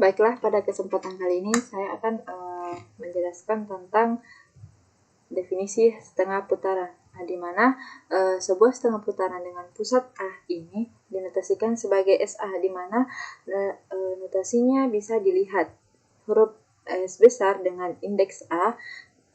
Baiklah, pada kesempatan kali ini saya akan menjelaskan tentang definisi setengah putaran. Nah, di mana sebuah setengah putaran dengan pusat A ini dinotasikan sebagai SA, di mana notasinya bisa dilihat huruf S besar dengan indeks A,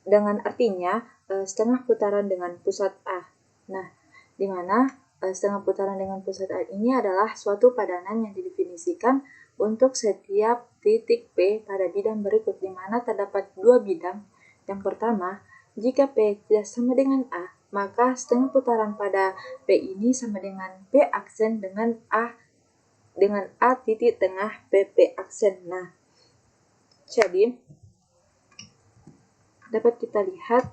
dengan artinya setengah putaran dengan pusat A. Nah, di mana setengah putaran dengan pusat A ini adalah suatu padanan yang didefinisikan untuk setiap titik P pada bidang berikut, di mana terdapat dua bidang. Yang pertama, jika P tidak sama dengan A, maka setengah putaran pada P ini sama dengan P aksen dengan A titik tengah PP aksen. Nah, jadi dapat kita lihat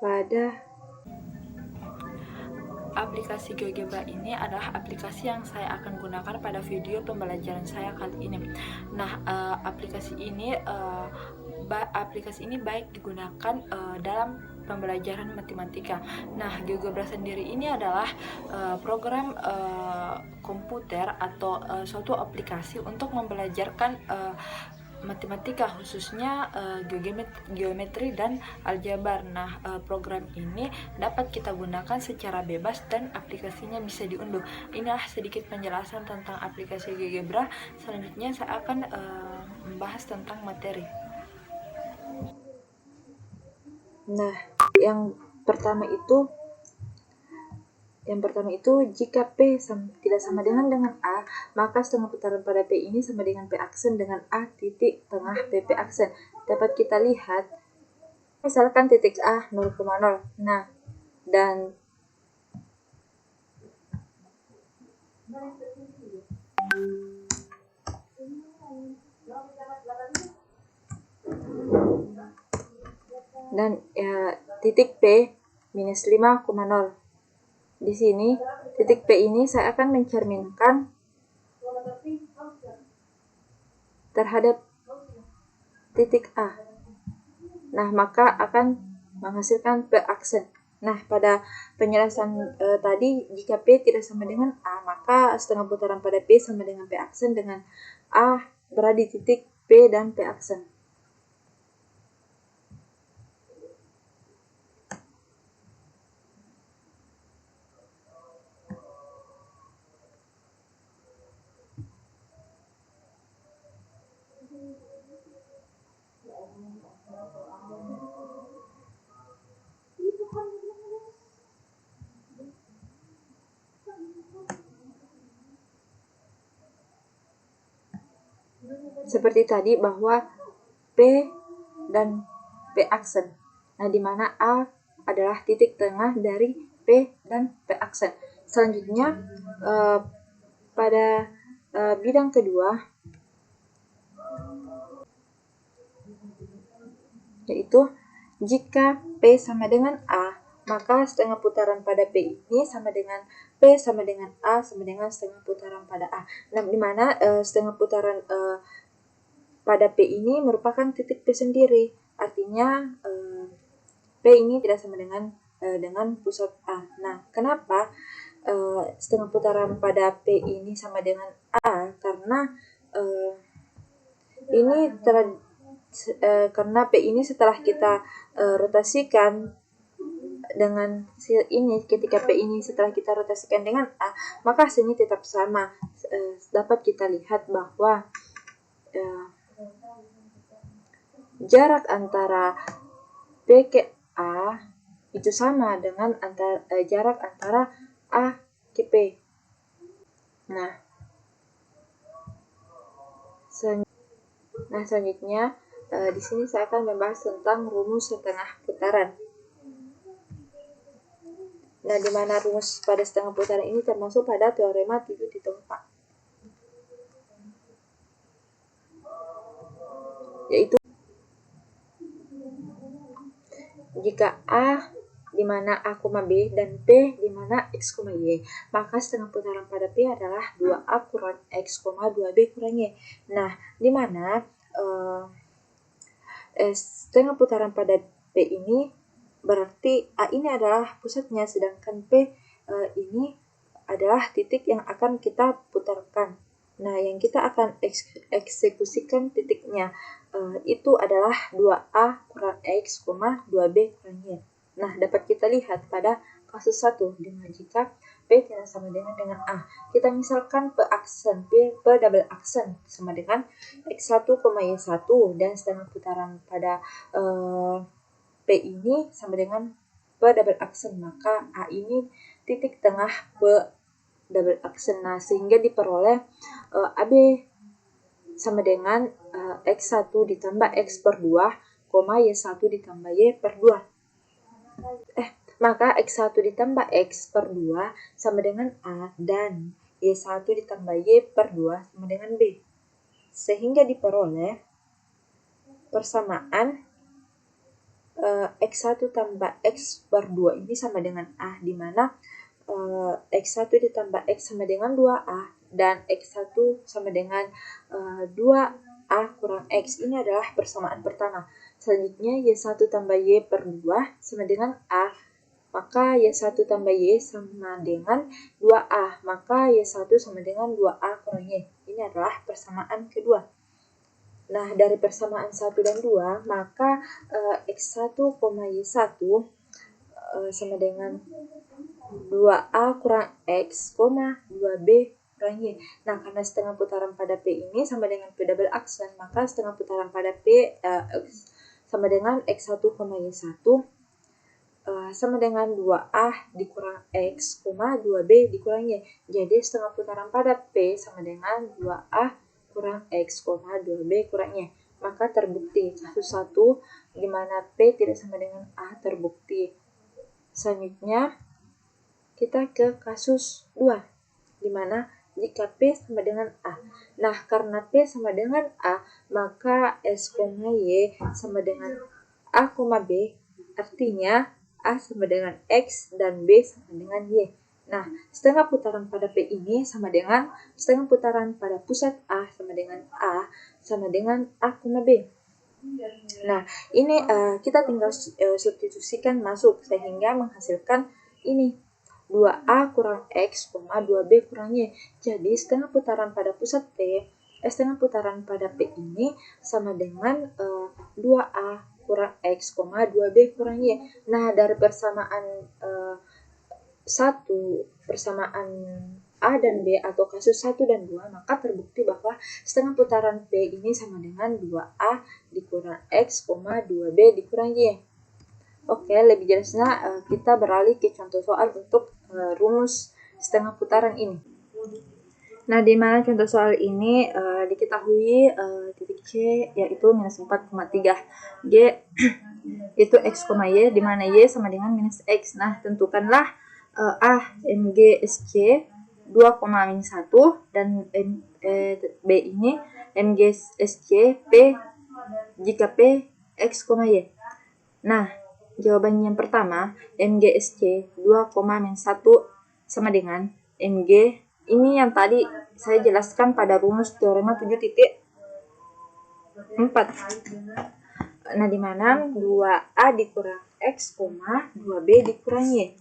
pada aplikasi GeoGebra ini adalah aplikasi yang saya akan gunakan pada video pembelajaran saya kali ini. Nah, aplikasi ini baik digunakan dalam pembelajaran matematika. Nah, GeoGebra sendiri ini adalah program komputer atau suatu aplikasi untuk membelajarkan matematika, khususnya geometri dan aljabar. Nah, program ini dapat kita gunakan secara bebas dan aplikasinya bisa diunduh. Inilah sedikit penjelasan tentang aplikasi GeoGebra. Selanjutnya saya akan membahas tentang materi. Nah, yang pertama itu jika P tidak sama dengan A, maka setengah putaran pada P ini sama dengan P aksen dengan A titik tengah PP aksen. Dapat kita lihat, misalkan titik A 0,0. Nah, dan titik P minus 5,0. Di sini titik P ini saya akan mencerminkan terhadap titik A. Nah, maka akan menghasilkan P aksen. Nah, pada penjelasan tadi, jika P tidak sama dengan A, maka setengah putaran pada P sama dengan P aksen dengan A berada di titik P dan P aksen. Seperti tadi bahwa P dan P aksen. Nah, di mana A adalah titik tengah dari P dan P aksen. Selanjutnya pada bidang kedua, yaitu jika P sama dengan A, maka setengah putaran pada P ini sama dengan P sama dengan A sama dengan setengah putaran pada A. Nah, di mana setengah putaran pada P ini merupakan titik P sendiri. Artinya P ini tidak sama dengan pusat A. Nah, kenapa setengah putaran pada P ini sama dengan A? Karena karena P ini setelah kita rotasikan dengan ini, ketika P ini setelah kita rotasikan dengan A, maka hasilnya tetap sama. Dapat kita lihat bahwa jarak antara P ke A itu sama dengan jarak antara A ke P. Nah, selanjutnya di sini saya akan membahas tentang rumus setengah putaran. Nah, di mana rumus pada setengah putaran ini termasuk pada teorema tujuh titik 4, yaitu jika A di mana A, B dan P di mana X, Y, maka setengah putaran pada P adalah 2A kurang X, 2B kurang Y. Nah, di mana setengah putaran pada P ini berarti A ini adalah pusatnya, sedangkan P ini adalah titik yang akan kita putarkan. Nah, yang kita akan eksekusikan titiknya itu adalah 2A kurang X, 2B kurang Y. Nah, dapat kita lihat pada kasus 1, dimana jika P tidak sama dengan A. Kita misalkan P double aksen sama dengan X1, Y1, dan setengah putaran pada P ini sama dengan P double aksen. Maka A ini titik tengah P double aksen. Nah, sehingga diperoleh AB sama dengan X1 ditambah X per 2, Y1 ditambah Y per 2. Maka X1 ditambah X per 2 sama dengan A, dan Y1 ditambah Y per 2 sama dengan B. Sehingga diperoleh persamaan X1 tambah X per 2 ini sama dengan A, di mana X1 ditambah X sama dengan 2A, dan X1 sama dengan 2A kurang X. Ini adalah persamaan pertama. Selanjutnya Y1 tambah Y per 2 sama dengan A, maka Y1 tambah Y sama dengan 2A, maka Y1 sama dengan 2A kurang Y. Ini adalah persamaan kedua. Nah, dari persamaan 1 dan 2, maka X1, Y1 sama dengan 2A kurang X, 2B kurang Y. Nah, karena setengah putaran pada P ini sama dengan P double aksen, maka setengah putaran pada P sama dengan X1, Y1 sama dengan 2A dikurang X, 2B dikurang Y. Jadi setengah putaran pada P sama dengan 2A kurang X, 2B kurang Y. Maka terbukti kasus 1 di mana P tidak sama dengan A terbukti. Selanjutnya kita ke kasus 2, di mana jika P sama dengan A. Nah, karena P sama dengan A, maka S, Y sama dengan A, B, artinya A sama dengan X dan B sama dengan Y. Nah, setengah putaran pada P ini sama dengan setengah putaran pada pusat A sama dengan A sama dengan A, B. Nah, ini kita tinggal substitusikan masuk sehingga menghasilkan ini 2A kurang X, 2B kurang Y. Jadi setengah putaran pada pusat P, setengah putaran pada P ini sama dengan 2A kurang X, 2B kurang Y. Nah, dari persamaan 1, persamaan A dan B atau kasus 1 dan 2, maka terbukti bahwa setengah putaran P ini sama dengan 2A dikurang X, 2B dikurang Y. Oke, lebih jelasnya kita beralih ke contoh soal untuk rumus setengah putaran ini. Nah, di mana contoh soal ini diketahui titik C yaitu minus 4,3, G itu X, Y, di mana Y sama dengan minus X. Nah, tentukanlah A, MG, SC 2,-1 dan B ini MG, SC, P jika P, X, Y. Nah, jawaban yang pertama, MGSC 2,-1 sama dengan MG. Ini yang tadi saya jelaskan pada rumus teorema 7.4. Nah, di mana 2A dikurang X, 2B dikurang Y.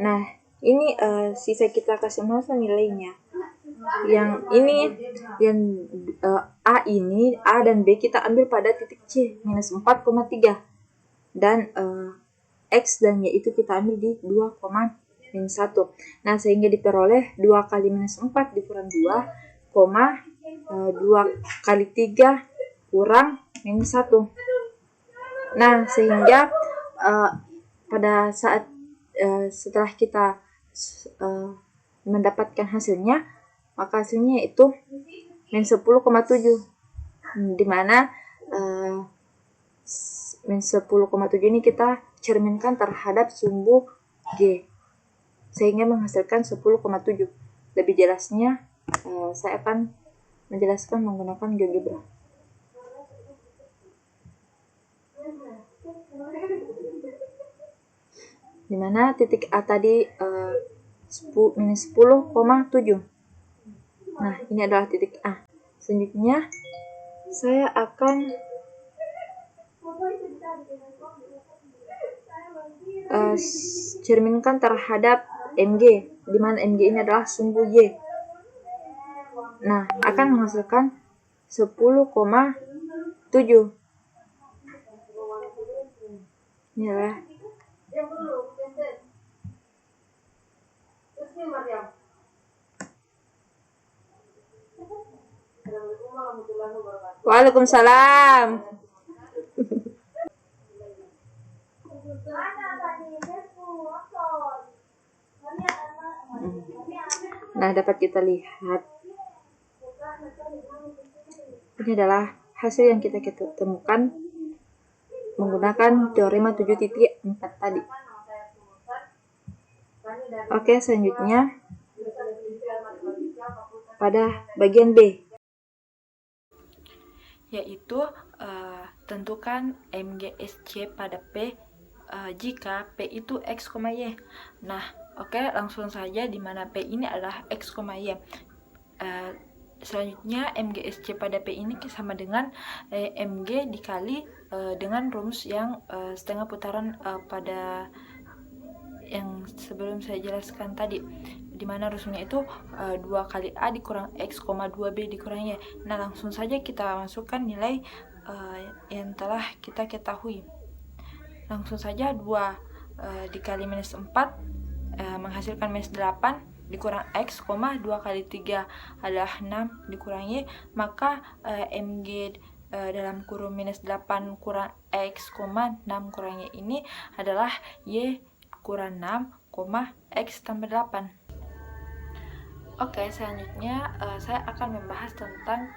Nah, ini sisa kita kasih masuk nilainya. Yang ini, yang A ini, A dan B kita ambil pada titik C, minus 4,3. Dan X dan Y itu kita ambil di 2,-1. Nah, sehingga diperoleh 2 kali minus 4 dikurang 2, 2 kali 3 kurang minus 1. Nah, sehingga pada saat setelah kita mendapatkan hasilnya, maka hasilnya itu minus 10,7, di mana minus 10,7 ini kita cerminkan terhadap sumbu G sehingga menghasilkan 10,7. Lebih jelasnya saya akan menjelaskan menggunakan GeoGebra. Di mana titik A tadi minus 10,7. Nah, ini adalah titik A. Selanjutnya saya akan cerminkan terhadap MG, di mana MG ini adalah sumbu Y. Nah, akan menghasilkan 10,7. Ini adalah Waalaikumsalam. Nah, dapat kita lihat ini adalah hasil yang kita temukan menggunakan teorema 7.4 tadi. Oke, selanjutnya pada bagian B, yaitu tentukan MGSC pada P jika P itu X, Y. Nah, oke, langsung saja di mana P ini adalah X, Y. Selanjutnya MGSC pada P ini sama dengan MG dikali dengan rumus yang setengah putaran pada yang sebelum saya jelaskan tadi, dimana rumusnya itu 2 kali A dikurang X, 2B dikurang Y. Nah, langsung saja kita masukkan nilai yang telah kita ketahui. Langsung saja 2 dikali minus 4 menghasilkan minus 8 dikurang X, 2 kali 3 adalah 6 dikurang Y. Maka MG dalam kurung minus 8 kurang X, 6 kurang Y ini adalah Y kurang 6, X tambah 8. Oke, selanjutnya saya akan membahas tentang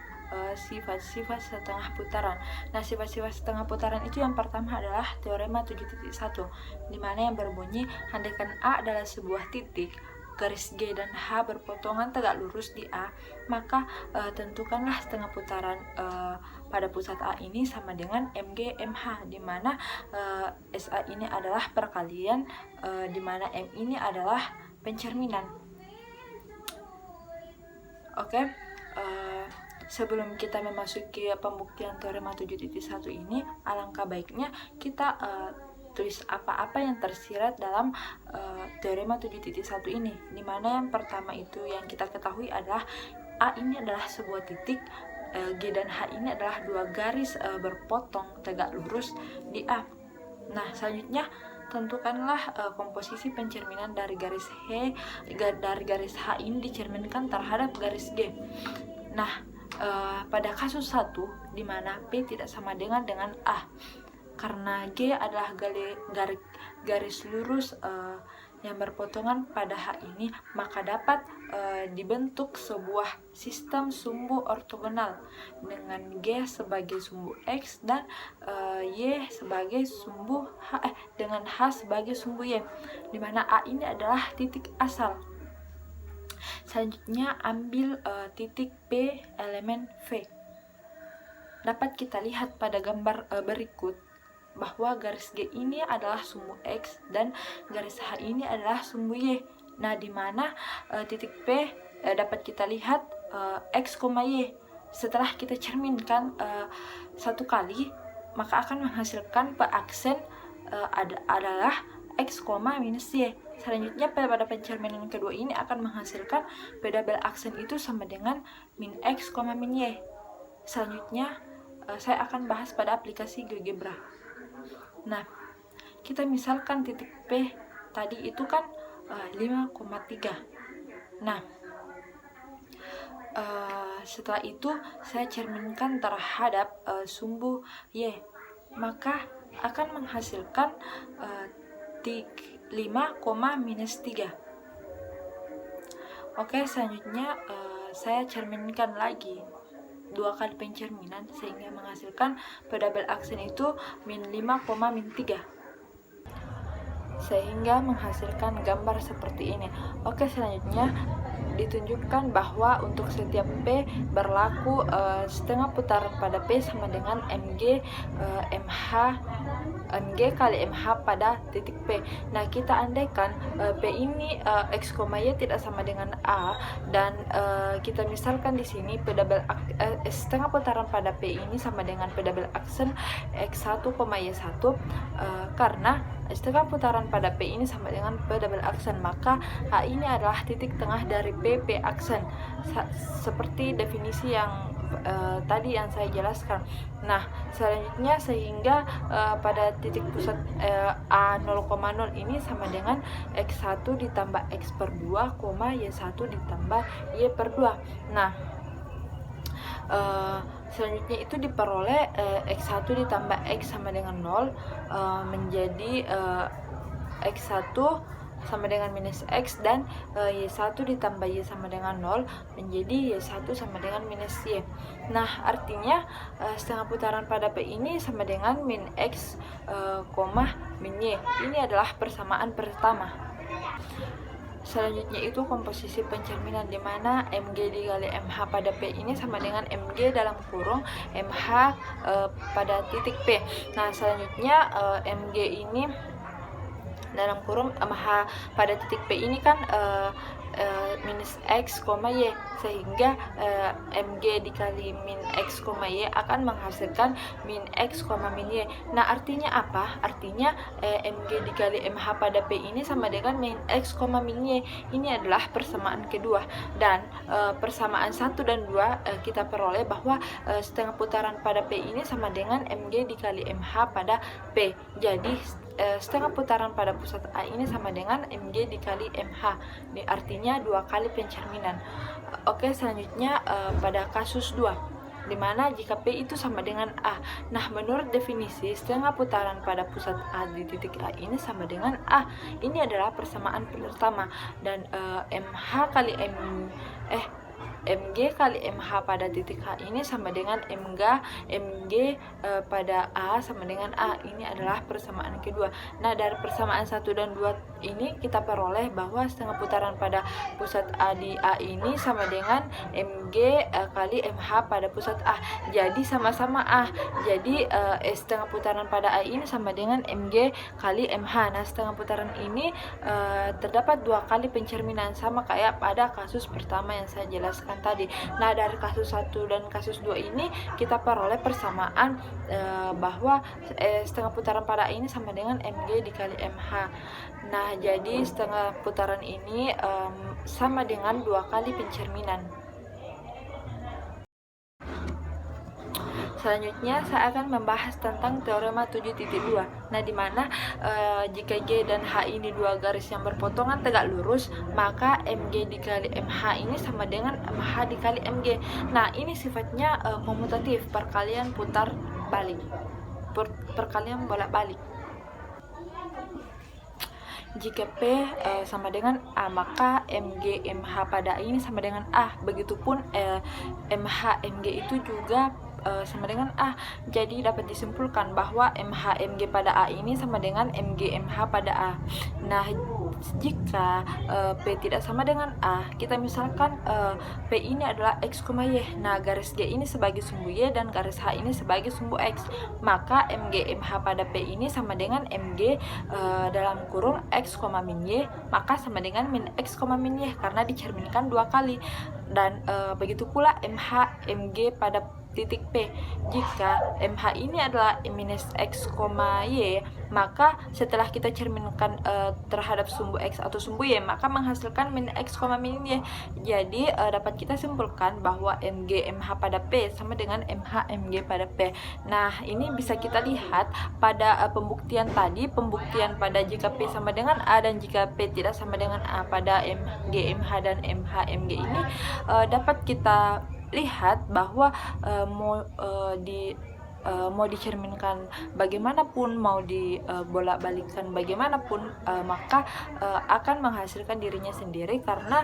sifat-sifat setengah putaran. Nah, sifat-sifat setengah putaran itu yang pertama adalah teorema 7.1, dimana yang berbunyi andaikan A adalah sebuah titik, garis G dan H berpotongan tegak lurus di A, maka tentukanlah setengah putaran pada pusat A ini sama dengan MG MH, di mana SA ini adalah perkalian, di mana M ini adalah pencerminan. Oke, sebelum kita memasuki pembuktian teorema 7.1 ini, alangkah baiknya kita tulis apa-apa yang tersirat dalam teorema 7.1 ini, dimana yang pertama itu yang kita ketahui adalah A ini adalah sebuah titik, G dan H ini adalah 2 garis berpotong tegak lurus di A. Nah, selanjutnya tentukanlah komposisi pencerminan dari garis H ini dicerminkan terhadap garis G. Nah, pada kasus 1 di mana P tidak sama dengan A, karena G adalah garis lurus yang berpotongan pada H ini, maka dapat dibentuk sebuah sistem sumbu ortogonal dengan G sebagai sumbu X dan Y sebagai sumbu H, dengan H sebagai sumbu Y, di mana A ini adalah titik asal. Selanjutnya ambil titik P elemen V. Dapat kita lihat pada gambar berikut bahwa garis G ini adalah sumbu X dan garis H ini adalah sumbu Y. Nah, di mana titik P dapat kita lihat X, Y. Setelah kita cerminkan satu kali, maka akan menghasilkan P-aksen adalah X, minus Y. Selanjutnya pada pencerminan kedua ini akan menghasilkan P double aksen itu sama dengan min X, min Y. Selanjutnya saya akan bahas pada aplikasi GeoGebra. Nah, kita misalkan titik P tadi itu kan 5,3. Nah, setelah itu saya cerminkan terhadap sumbu Y, maka akan menghasilkan 5, minus 3. Oke, selanjutnya saya cerminkan lagi 2 kali pencerminan sehingga menghasilkan P double aksen itu min 5, min 3, sehingga menghasilkan gambar seperti ini. Oke, selanjutnya ditunjukkan bahwa untuk setiap P berlaku setengah putaran pada P sama dengan MG MH mg kali mh pada titik P. Nah, kita andaikan P ini x, y tidak sama dengan A, dan kita misalkan di sini setengah putaran pada P ini sama dengan P double aksen x1, y1, karena setengah putaran pada P ini sama dengan P double aksen, maka A ini adalah titik tengah dari P aksen, seperti definisi yang tadi yang saya jelaskan. Nah, selanjutnya sehingga pada titik pusat A 0,0 ini sama dengan x1 ditambah x per 2, y1 ditambah y per 2. Nah, selanjutnya itu diperoleh x1 ditambah x sama dengan 0 menjadi x1 sama dengan minus x, dan y1 ditambah y sama dengan 0 menjadi y1 sama dengan minus y. Nah, artinya setengah putaran pada P ini sama dengan min x, min y. Ini adalah persamaan pertama. Selanjutnya itu komposisi pencerminan, di mana mg dikali mh pada P ini sama dengan mg dalam kurung mh pada titik P. Nah, selanjutnya mg ini dalam kurung mh pada titik P ini kan minus x, y, sehingga mg dikali min x, y akan menghasilkan min x, min y. Nah, artinya apa? Artinya mg dikali mh pada P ini sama dengan min x, min y. Ini adalah persamaan kedua, dan persamaan 1 dan 2 kita peroleh bahwa setengah putaran pada P ini sama dengan mg dikali mh pada P. Jadi setengah putaran pada pusat A ini sama dengan mg dikali mh. Ini artinya 2 kali pencerminan. Oke, selanjutnya pada kasus 2, dimana jika P itu sama dengan A. Nah, menurut definisi setengah putaran pada pusat A di titik A ini sama dengan A. Ini adalah persamaan pertama, dan mg kali mh pada titik H ini sama dengan mg pada A sama dengan A. Ini adalah persamaan kedua. Nah, dari persamaan 1 dan 2 ini kita peroleh bahwa setengah putaran pada pusat A di A ini sama dengan mg kali mh pada pusat A. Jadi sama-sama A. Jadi setengah putaran pada A ini sama dengan mg kali mh. Nah, setengah putaran ini terdapat 2 kali pencerminan, sama kayak pada kasus pertama yang saya jelaskan tadi. Nah, dari kasus 1 dan kasus 2 ini kita peroleh persamaan bahwa setengah putaran pada A ini sama dengan mg dikali mh. Nah, jadi setengah putaran ini sama dengan 2 kali pencerminan. Selanjutnya saya akan membahas tentang teorema 7.2. Nah, di mana jika G dan H ini 2 garis yang berpotongan tegak lurus, maka mg dikali mh ini sama dengan mh dikali mg. Nah, ini sifatnya komutatif, perkalian putar balik, perkalian bolak-balik. Jika P sama dengan A, maka mg mh pada A ini sama dengan A. Begitupun mh mg itu juga sama dengan A. Jadi dapat disimpulkan bahwa mh mg pada A ini sama dengan mg mh pada A. Nah, jika P tidak sama dengan A, kita misalkan P ini adalah x, y. Nah, garis G ini sebagai sumbu Y dan garis H ini sebagai sumbu X, maka mg mh pada P ini sama dengan mg dalam kurung x, min Y, maka sama dengan min x, min Y, karena dicerminkan 2 kali. Dan begitu pula mh mg pada titik P. Jika mh ini adalah minus x, y, maka setelah kita cerminkan terhadap sumbu x atau sumbu y, maka menghasilkan min x, min y. Jadi dapat kita simpulkan bahwa mg mh pada P sama dengan mh mg pada P. Nah, ini bisa kita lihat pada pembuktian tadi, pembuktian pada jika P sama dengan A dan jika P tidak sama dengan A pada mg mh dan mh mg ini dapat kita lihat bahwa mau dicerminkan bagaimanapun, mau dibolak-balikkan bagaimanapun, maka akan menghasilkan dirinya sendiri karena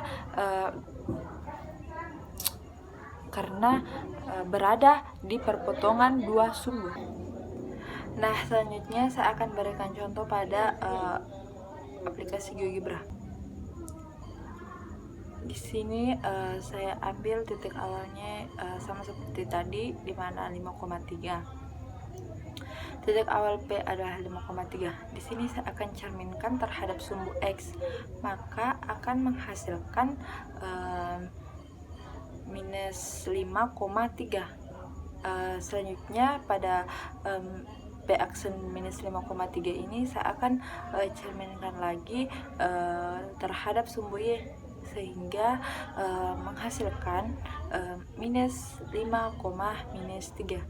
berada di perpotongan 2 sumbu. Nah, selanjutnya saya akan berikan contoh pada aplikasi GeoGebra. Di sini saya ambil titik awalnya sama seperti tadi, di mana 5,3. Titik awal P adalah 5,3. Di sini saya akan cerminkan terhadap sumbu X, maka akan menghasilkan minus 5,3. Selanjutnya pada P aksen minus 5,3 ini saya akan cerminkan lagi terhadap sumbu Y, sehingga menghasilkan minus 5,-3.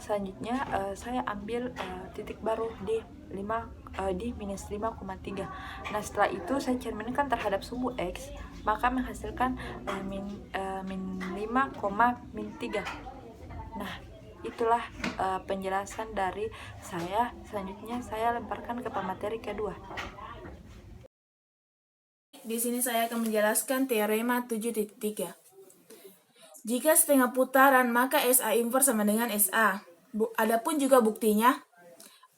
Selanjutnya saya ambil titik baru di minus 5,3. Nah, setelah itu saya cerminkan terhadap sumbu X, maka menghasilkan min 5,-3. Nah, itulah penjelasan dari saya. Selanjutnya saya lemparkan ke pemateri kedua. Di sini saya akan menjelaskan teorema 7.3. Jika setengah putaran, maka SA inverse sama dengan SA. Adapun juga buktinya,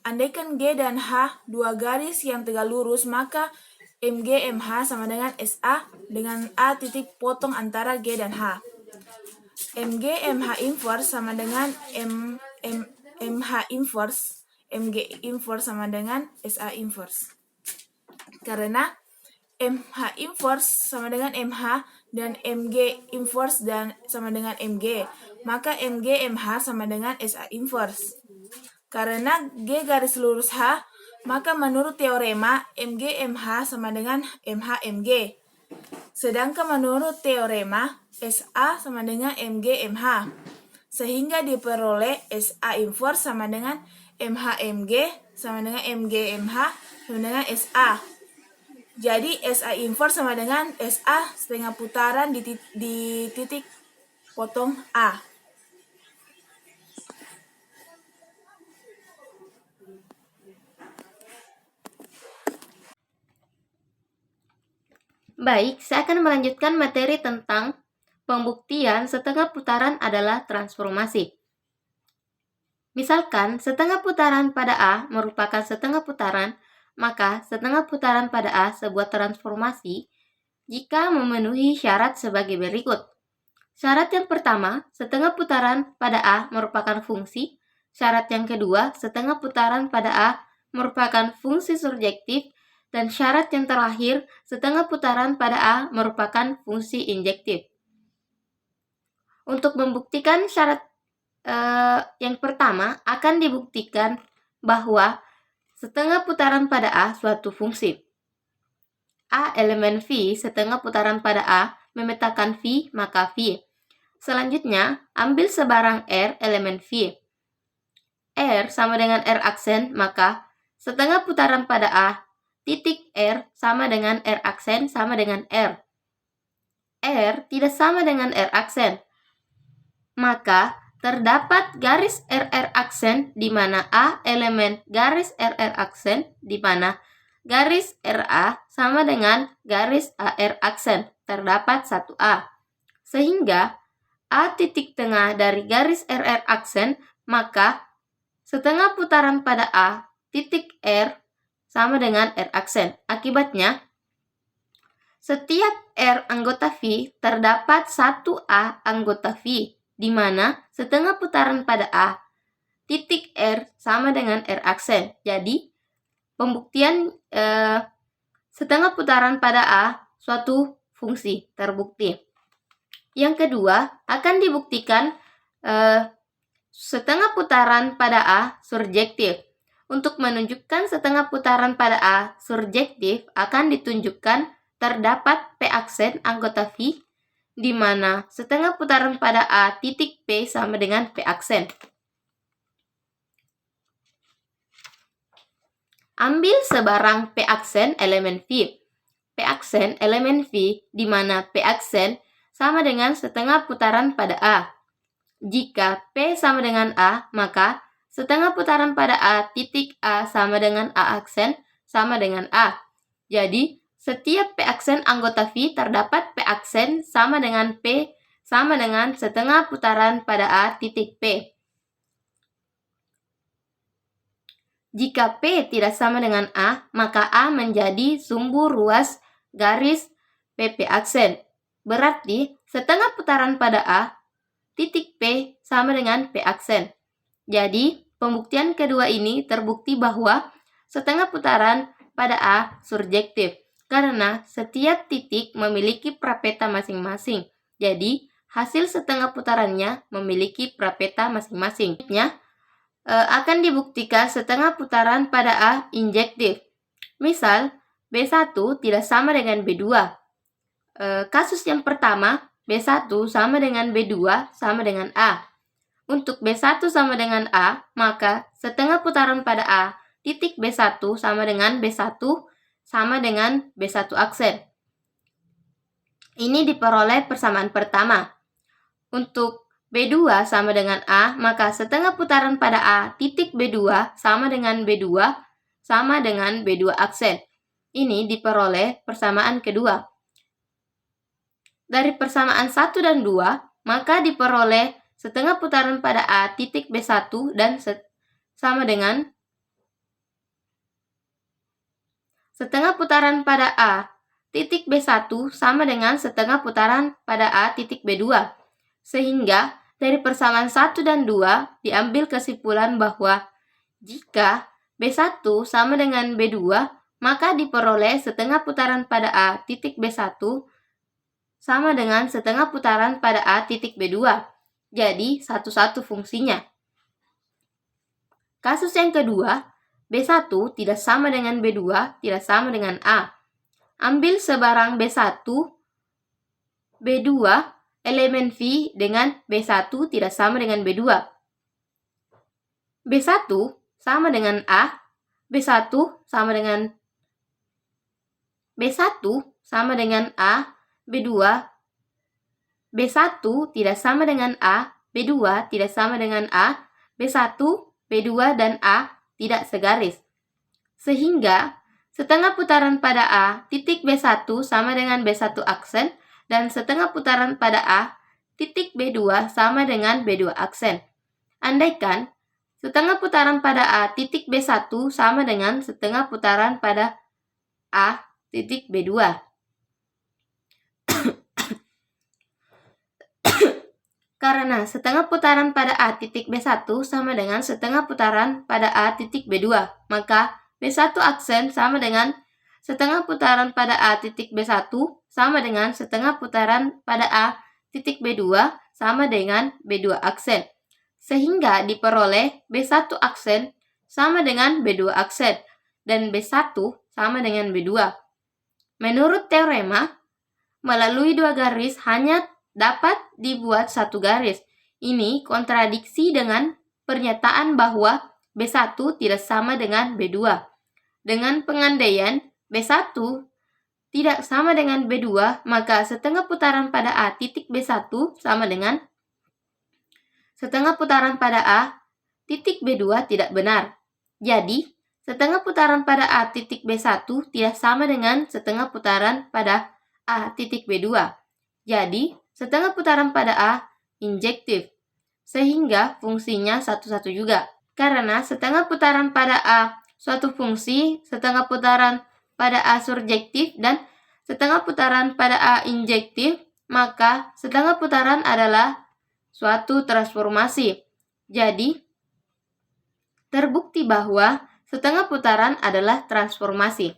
andaikan G dan H dua garis yang tegak lurus, maka MG MH sama dengan SA dengan A titik potong antara G dan H. MG MH inverse sama dengan MH inverse, MG inverse sama dengan SA inverse. Karena MH inverse sama dengan MH dan MG inverse dan sama dengan MG, maka MG MH sama dengan SA inverse. Karena G garis lurus H, maka menurut teorema MG MH sama dengan MH MG. Sedangkan menurut teorema SA sama dengan MG MH. Sehingga diperoleh SA inverse sama dengan MH MG sama dengan MG MH sama dengan SA. Jadi SA inverse sama dengan SA setengah putaran di titik potong A. Baik, saya akan melanjutkan materi tentang pembuktian setengah putaran adalah transformasi. Misalkan setengah putaran pada A merupakan setengah putaran, maka setengah putaran pada A sebuah transformasi jika memenuhi syarat sebagai berikut. Syarat yang pertama, setengah putaran pada A merupakan fungsi. Syarat yang kedua, setengah putaran pada A merupakan fungsi surjektif. Dan syarat yang terakhir, setengah putaran pada A merupakan fungsi injektif. Untuk membuktikan syarat yang pertama, akan dibuktikan bahwa setengah putaran pada A suatu fungsi. A elemen V setengah putaran pada A memetakan V, maka V. Selanjutnya, ambil sebarang R elemen V. R sama dengan R aksen, maka setengah putaran pada A titik R sama dengan R aksen sama dengan R. R tidak sama dengan R aksen, maka terdapat garis RR aksen di mana A elemen garis RR aksen, di mana garis RA sama dengan garis AR aksen, terdapat 1A. Sehingga A titik tengah dari garis RR aksen, maka setengah putaran pada A titik R sama dengan R aksen. Akibatnya, setiap R anggota V terdapat 1A anggota V, di mana setengah putaran pada A titik R sama dengan R aksen. Jadi, pembuktian setengah putaran pada A suatu fungsi terbukti. Yang kedua, akan dibuktikan setengah putaran pada A surjektif. Untuk menunjukkan setengah putaran pada A surjektif, akan ditunjukkan terdapat P aksen anggota V, di mana setengah putaran pada A titik P sama dengan P aksen. Ambil sebarang P aksen elemen V. P aksen elemen V, di mana P aksen sama dengan setengah putaran pada A. Jika P sama dengan A, maka setengah putaran pada A titik A sama dengan A aksen sama dengan A. Jadi, setiap P aksen anggota V terdapat P aksen sama dengan P sama dengan setengah putaran pada A titik P. Jika P tidak sama dengan A, maka A menjadi sumbu ruas garis PP aksen. Berarti setengah putaran pada A titik P sama dengan P aksen. Jadi, pembuktian kedua ini terbukti bahwa setengah putaran pada A surjektif, karena setiap titik memiliki prapeta masing-masing. Jadi, hasil setengah putarannya memiliki prapeta masing-masing. Akan dibuktikan setengah putaran pada A injektif. Misal, B1 tidak sama dengan B2. Kasus yang pertama, B1 sama dengan B2 sama dengan A. Untuk B1 sama dengan A, maka setengah putaran pada A titik B1 sama dengan B1 sama dengan B1 aksen. Ini diperoleh persamaan pertama. Untuk B2 sama dengan A, maka setengah putaran pada A titik B2 sama dengan B2 sama dengan B2 aksen. Ini diperoleh persamaan kedua. Dari persamaan 1 dan 2, maka diperoleh setengah putaran pada A titik B1 dan sama dengan setengah putaran pada A titik B1 sama dengan setengah putaran pada A titik B2. Sehingga dari persamaan 1 dan 2 diambil kesimpulan bahwa jika B1 sama dengan B2, maka diperoleh setengah putaran pada A titik B1 sama dengan setengah putaran pada A titik B2. Jadi, satu-satu fungsinya. Kasus yang kedua, B1 tidak sama dengan B2, tidak sama dengan A. Ambil sebarang B1, B2, elemen V dengan B1 tidak sama dengan B2. B1 sama dengan A, B1 sama dengan A, B2, B1 tidak sama dengan A, B2 tidak sama dengan A, B1, B2 dan A tidak segaris. Sehingga setengah putaran pada A titik B1 sama dengan B1 aksen dan setengah putaran pada A titik B2 sama dengan B2 aksen. Andaikan setengah putaran pada A titik B1 sama dengan setengah putaran pada A titik B2. Karena setengah putaran pada A titik B1 sama dengan setengah putaran pada A titik B2, maka B1 aksen sama dengan setengah putaran pada A titik B1 sama dengan setengah putaran pada A titik B2 sama dengan B2 aksen. Sehingga diperoleh B1 aksen sama dengan B2 aksen dan B1 sama dengan B2. Menurut teorema, melalui dua garis hanya dapat dibuat satu garis. Ini kontradiksi dengan pernyataan bahwa B1 tidak sama dengan B2. Dengan pengandaian B1 tidak sama dengan B2, maka setengah putaran pada A titik B1 sama dengan setengah putaran pada A titik B2 tidak benar. Jadi, setengah putaran pada A titik B1 tidak sama dengan setengah putaran pada A titik B2. Jadi, setengah putaran pada A injektif, sehingga fungsinya satu-satu juga. Karena setengah putaran pada A suatu fungsi, setengah putaran pada A surjektif, dan setengah putaran pada A injektif, maka setengah putaran adalah suatu transformasi. Jadi, terbukti bahwa setengah putaran adalah transformasi.